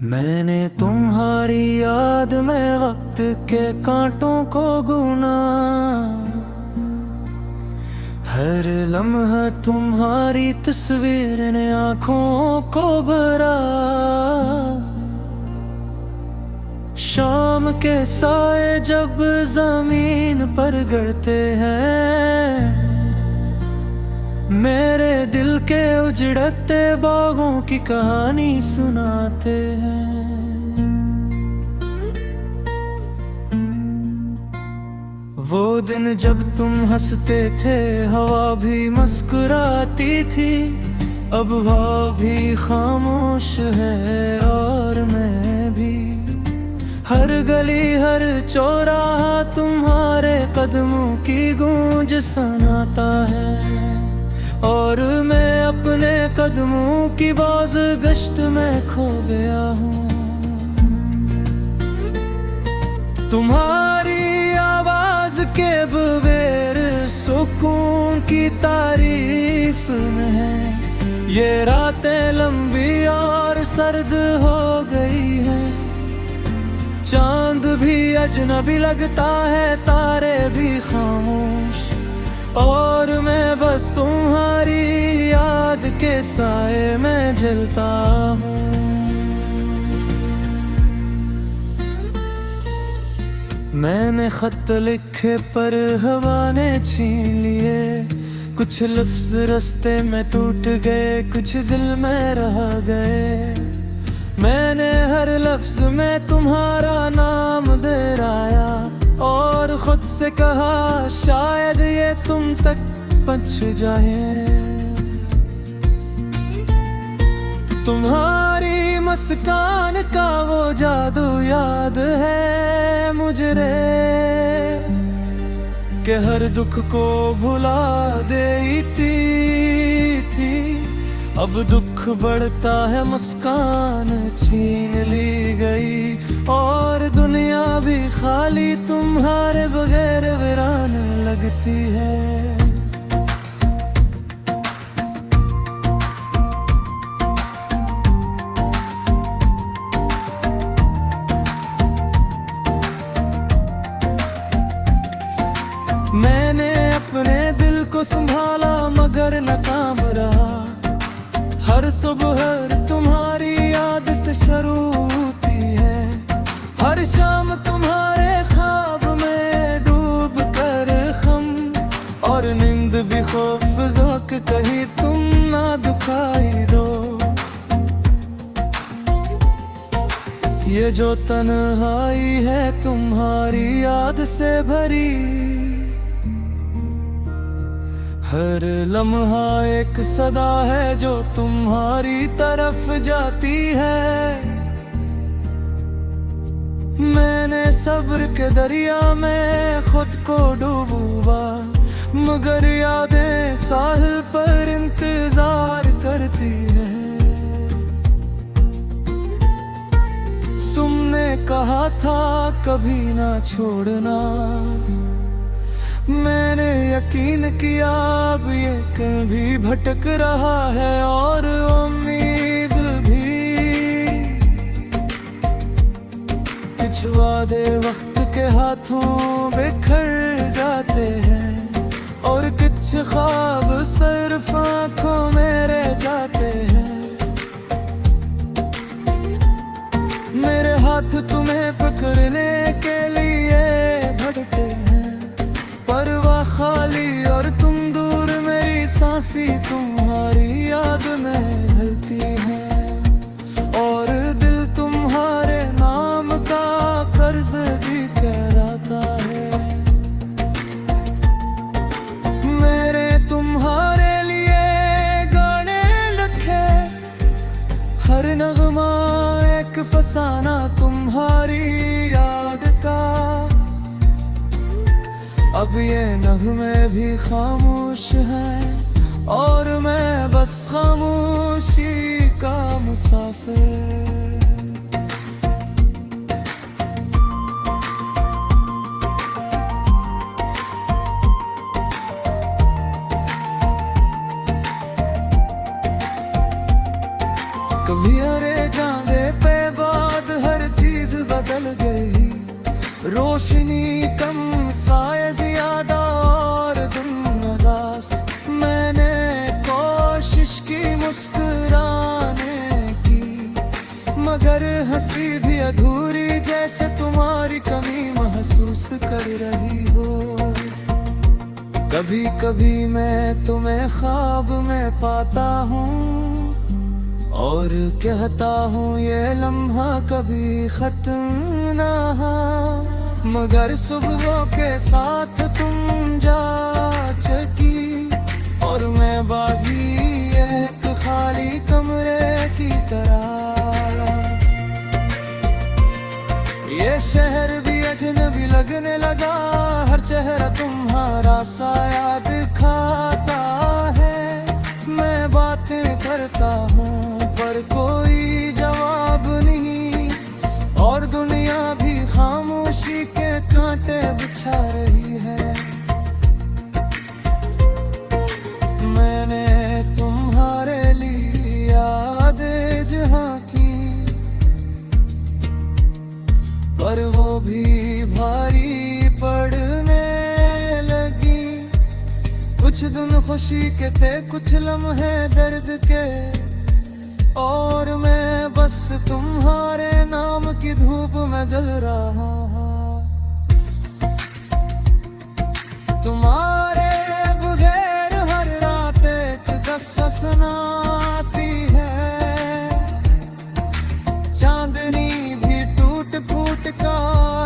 मैंने तुम्हारी याद में वक्त के कांटों को गुना, हर लम्हा तुम्हारी तस्वीर ने आँखों को भरा। शाम के साए जब जमीन पर गिरते हैं, मेरे दिल के उजड़ते बागों की कहानी सुनाते हैं। वो दिन जब तुम हंसते थे, हवा भी मुस्कुराती थी। अब हवा भी खामोश है और मैं भी। हर गली हर चौराहा तुम्हारे कदमों की गूंज सुनाता है, और मैं अपने कदमों की बाज़ गश्त में खो गया हूँ। तुम्हारी आवाज़ के बगैर सुकून की तारीफ में है। ये रातें लंबी और सर्द हो गई हैं, चांद भी अजनबी लगता है, तारे भी खामोश, और मैं बस तुम्हारी याद के साए में जलता हूँ। मैंने खत लिखे पर हवा ने छीन लिए। कुछ लफ्ज रास्ते में टूट गए, कुछ दिल में रह गए। मैंने हर लफ्ज में तुम्हारा नाम दोहराया और खुद से कहा शायद ये तुम तक पहुंच जाए। तुम्हारी मुस्कान का वो जादू याद है मुझे कि हर दुख को भुला देती थी। अब दुख बढ़ता है, मुस्कान छीन ली गई, और दुनिया भी खाली तुम्हारे बगैर वीरान लगती है। मैंने अपने दिल को संभाला मगर नाकाम रहा। हर सुबह तुम्हारी याद से शुरू होती है, हर शाम तुम्हारे ख्वाब में डूब कर हम, और नींद भी खौफ ज़ोक कहीं तुम ना दुखाई दो। ये जो तन्हाई है तुम्हारी याद से भरी, हर लम्हा एक सदा है जो तुम्हारी तरफ जाती है। मैंने सब्र के दरिया में खुद को डूबा, मगर यादें साहिल पर इंतजार करती है। तुमने कहा था कभी ना छोड़ना, मैंने यकीन किया अब ये कभी भटक रहा है, और उम्मीद भी। कुछ वादे वक्त के हाथों बिखर जाते हैं, और कुछ ख्वाब सिर्फ आँखों में रह जाते हैं। मेरे हाथ तुम्हें पकड़ने के लिए भटके हैं, परवाह खाली और तुम दूर, मेरी सांसी तुम्हारी याद में ढलती है, और दिल तुम्हारे नाम का कर्ज भी कहलाता है। मेरे तुम्हारे लिए गाने लिखे, हर नगमा एक फसाना तुम्हारी याद का। अब ये नगमे भी खामोश हैं, और मैं बस खामोशी का मुसाफिर। कभी हरे जांदे पे रोशनी कम, साए ज्यादा और दिन उदास। मैंने कोशिश की मुस्कुराने की, मगर हंसी भी अधूरी, जैसे तुम्हारी कमी महसूस कर रही हो। कभी कभी मैं तुम्हें ख्वाब में पाता हूँ और कहता हूँ ये लम्हा कभी खत्म ना हो, मगर सुबह के साथ तुम जा चुकी और मैं बागी एक खाली कमरे की तरह। ये शहर भी अजनबी लगने लगा, हर चेहरा तुम्हारा सा याद दिखाता है। मैं बातें करता हूँ पर कोई जवाब नहीं, और दुनिया भी खामोशी के कांटे बिछा रही है। मैंने तुम्हारे लिए यादें जहाँ की, पर वो भी भारी पड़ने लगी। कुछ दिन खुशी के थे, कुछ लम्हे दर्द के, और मैं बस तुम्हारे नाम की धूप में जल रहा हूँ। तुम्हारे बगैर हर रात एक कस्सा सुनाती है, चांदनी भी टूट फूट का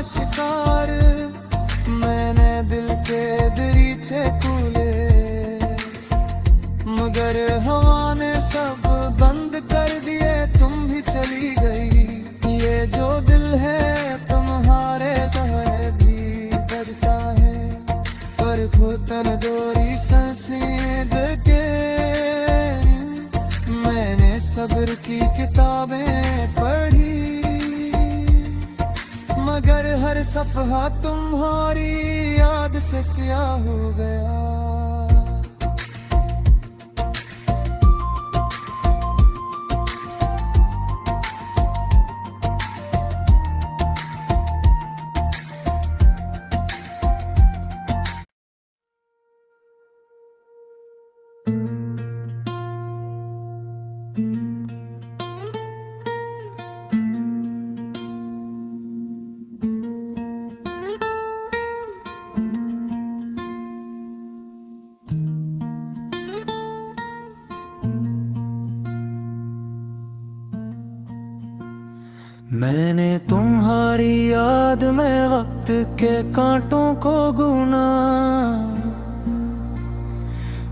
शिकार। मैंने दिल के दरीचे खोले, मगर हवा ने सब बंद कर दिए, तुम भी चली गई। ये जो दिल है तुम्हारे तहे भी डरता है, पर घुटन दोरी संसीद के। मैंने सब्र की किताबें पढ़ी, मगर हर सफ़हा तुम्हारी याद से स्याह हो गया। मैंने तुम्हारी याद में वक्त के कांटों को गुना,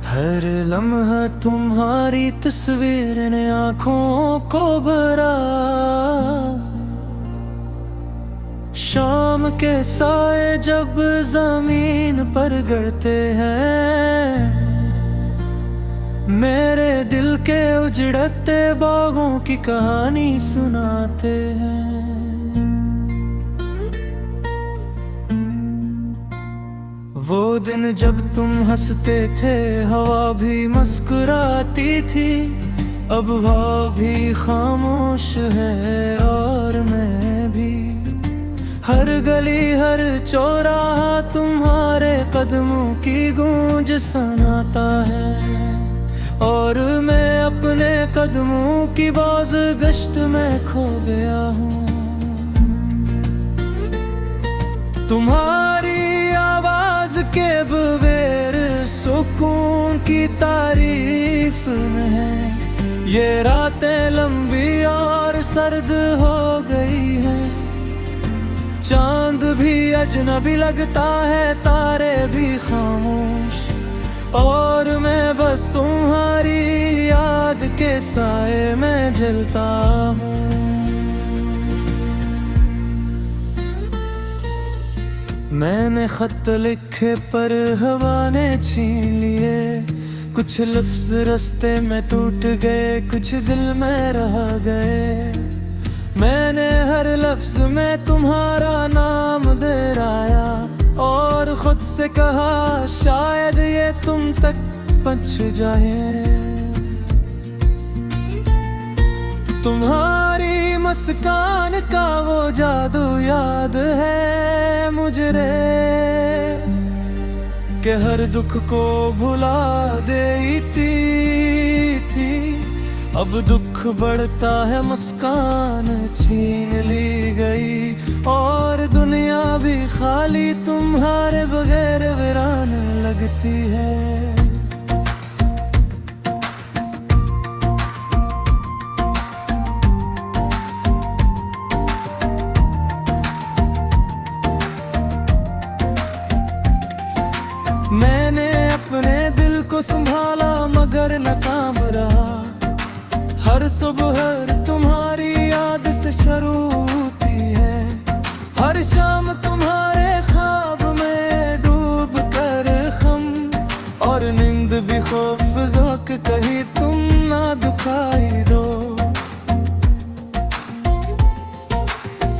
हर लम्हा तुम्हारी तस्वीर ने आँखों को भरा। शाम के साए जब जमीन पर गिरते हैं, मेरे दिल के उजड़ते बागों की कहानी सुनाते हैं। वो दिन जब तुम हंसते थे, हवा भी मुस्कुराती थी। अब हवा भी खामोश है और मैं भी। हर गली हर चौराहा तुम्हारे कदमों की गूंज सुनाता है, और मैं अपने कदमों की बाज़ गश्त में खो गया हूँ। तुम्हारी आवाज़ के बगैर सुकून की तारीफ में है। ये रातें लंबी और सर्द हो गई हैं, चांद भी अजनबी लगता है, तारे भी खामोश, और मैं बस तुम्हारी याद के साए में जलता हूँ। मैंने खत लिखे पर हवा ने छीन लिए, कुछ लफ्ज रास्ते में टूट गए, कुछ दिल में रह गए। मैंने हर लफ्ज में तुम्हारा नाम दोहराया, और खुद से कहा शायद ये तुम तक पहुंच जाए। तुम्हारी मुस्कान का वो जादू याद है मुझे रे, कि हर दुख को भुला देती थी। अब दुख बढ़ता है, मुस्कान छीन ली गई, और दुनिया भी खाली तुम्हारे बगैर वीरान लगती है। मैंने अपने दिल को संभाला मगर नाकाम रहा, हर सुबह तुम्हारी याद से शुरू होती है, हर शाम तुम्हारे ख्वाब में डूब कर हम, और नींद भी खौफ ज़ोक कहीं तुम ना दुखाई दो।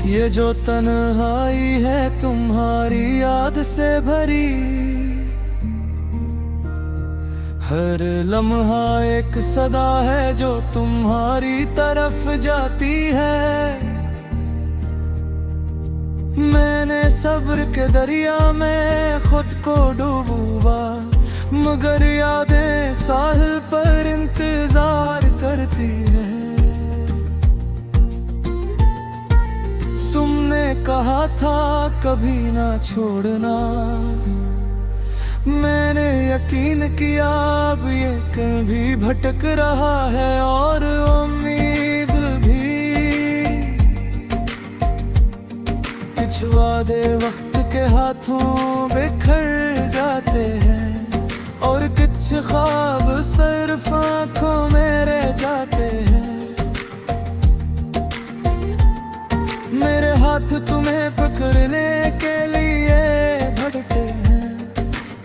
ये जो तन्हाई है तुम्हारी याद से भरी, हर लम्हा एक सदा है जो तुम्हारी तरफ जाती है। मैंने सब्र के दरिया में खुद को डूबा, मगर यादें साहिल पर इंतजार करती है। तुमने कहा था कभी ना छोड़ना, मैंने यकीन किया अब ये कभी भटक रहा है, और उम्मीद भी। कुछ वादे वक्त के हाथों बिखर जाते हैं, और कुछ ख्वाब सिर्फ आंखों में रह जाते हैं। मेरे हाथ तुम्हें पकड़ने के लिए भटके हैं,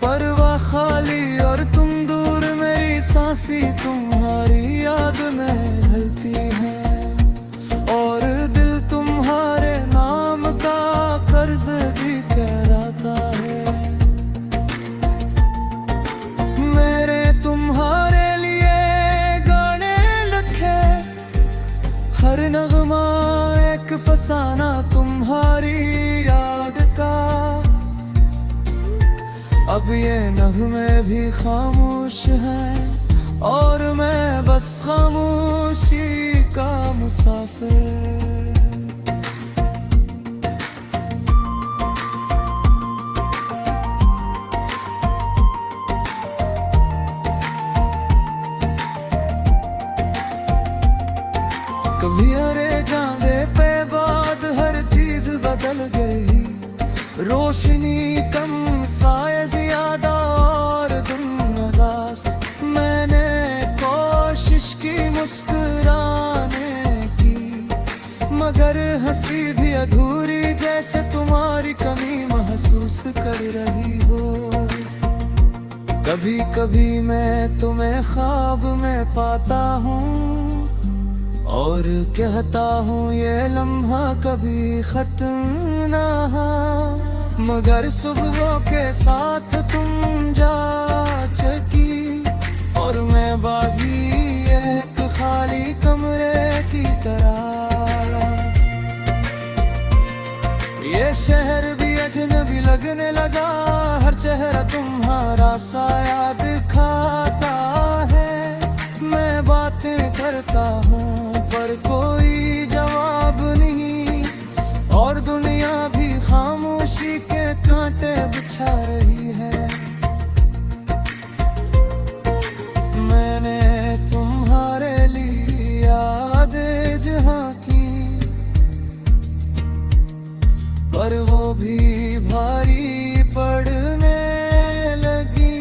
परवाह खाली और तुम दूर, मेरी सांसी तुम्हारी याद में ढलती है, और दिल तुम्हारे नाम का कर्ज भी कहलाता है। मेरे तुम्हारे लिए गाने लिखे, हर नगमा एक फसाना तुम्हारी याद का। अब ये नगमे भी खामोश हैं, और मैं बस खामोशी का मुसाफिर। कभी हरे जांदे पे बाद हर चीज बदल गई, रोशनी कम साए ज्यादा और तुम उदास। मैंने कोशिश की मुस्कुराने की, मगर हंसी भी अधूरी, जैसे तुम्हारी कमी महसूस कर रही हो। कभी कभी मैं तुम्हें ख्वाब में पाता हूँ, और कहता हूँ ये लम्हा कभी खत्म ना हो, मगर सुबहों के साथ तुम जा चुकी, और मैं बागी एक खाली कमरे की तरह। ये शहर भी अजनबी लगने लगा, हर चेहरा तुम्हारा सा याद खाता है। मैं बातें करता हूँ पर कोई जवाब नहीं, और दुनिया भी खामोशी के कांटे बिछा रही है। मैंने तुम्हारे लिए यादें जहाँ की, पर वो भी भारी पड़ने लगी।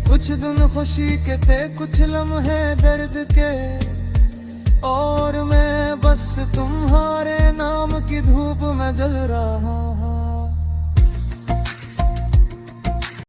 कुछ दिन खुशी के थे, कुछ लम्हे दर्द के, और मैं बस तुम्हारे नाम की धूप में जल रहा।